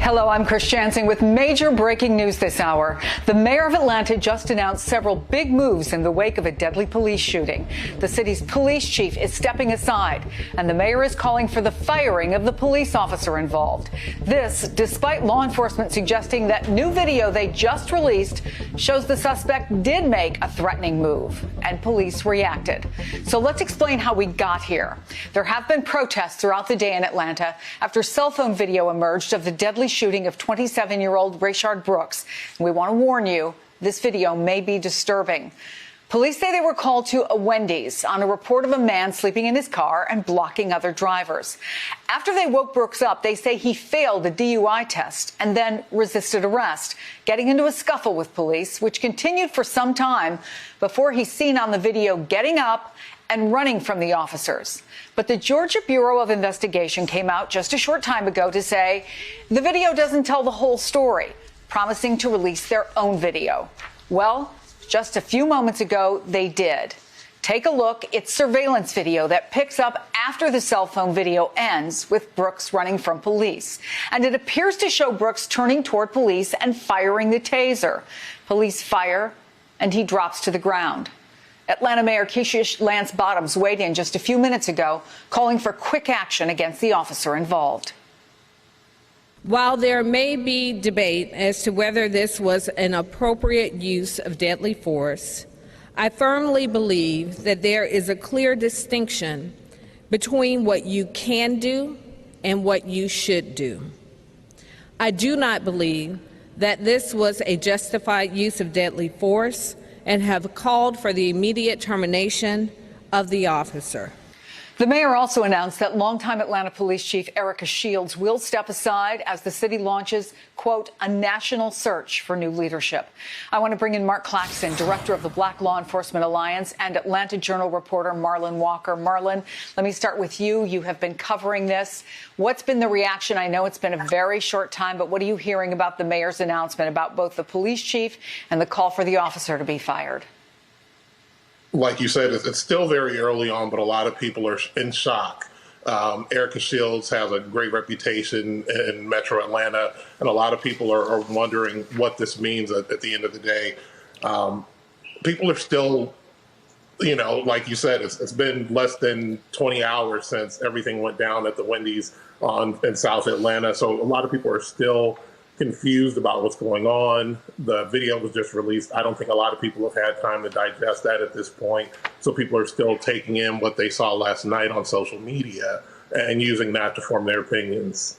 Hello, I'm Chris Jansing with major breaking news this hour. The mayor of Atlanta just announced several big moves in the wake of a deadly police shooting. The city's police chief is stepping aside, and the mayor is calling for the firing of the police officer involved. This, despite law enforcement suggesting that new video they just released shows the suspect did make a threatening move, and police reacted. So let's explain how we got here. There have been protests throughout the day in Atlanta after cell phone video emerged of the deadly shooting of 27-year-old Rayshard Brooks. We want to warn you, this video may be disturbing. Police say they were called to a Wendy's on a report of a man sleeping in his car and blocking other drivers. After they woke Brooks up, they say he failed a DUI test and then resisted arrest, getting into a scuffle with police, which continued for some time before he's seen on the video getting up and running from the officers. But the Georgia Bureau of Investigation came out just a short time ago to say the video doesn't tell the whole story, promising to release their own video. Well, just a few moments ago, they did. Take a look. It's surveillance video that picks up after the cell phone video ends with Brooks running from police. And it appears to show Brooks turning toward police and firing the taser. Police fire, and he drops to the ground. Atlanta Mayor Keisha Lance Bottoms weighed in just a few minutes ago, calling for quick action against the officer involved. While there may be debate as to whether this was an appropriate use of deadly force, I firmly believe that there is a clear distinction between what you can do and what you should do. I do not believe that this was a justified use of deadly force and have called for the immediate termination of the officer. The mayor also announced that longtime Atlanta Police Chief Erika Shields will step aside as the city launches, quote, a national search for new leadership. I want to bring in Mark Claxton, director of the Black Law Enforcement Alliance, and Atlanta Journal reporter Marlon Walker. Marlon, let me start with you. You have been covering this. What's been the reaction? I know it's been a very short time, but what are you hearing about the mayor's announcement about both the police chief and the call for the officer to be fired? Like you said, it's still very early on, but a lot of people are in shock. Erika Shields has a great reputation in Metro Atlanta, and a lot of people are wondering what this means at the end of the day. People are still, you know, like you said, it's been less than 20 hours since everything went down at the Wendy's in South Atlanta. So a lot of people are still confused about what's going on. The video was just released. I don't think a lot of people have had time to digest that at this point. So people are still taking in what they saw last night on social media and using that to form their opinions.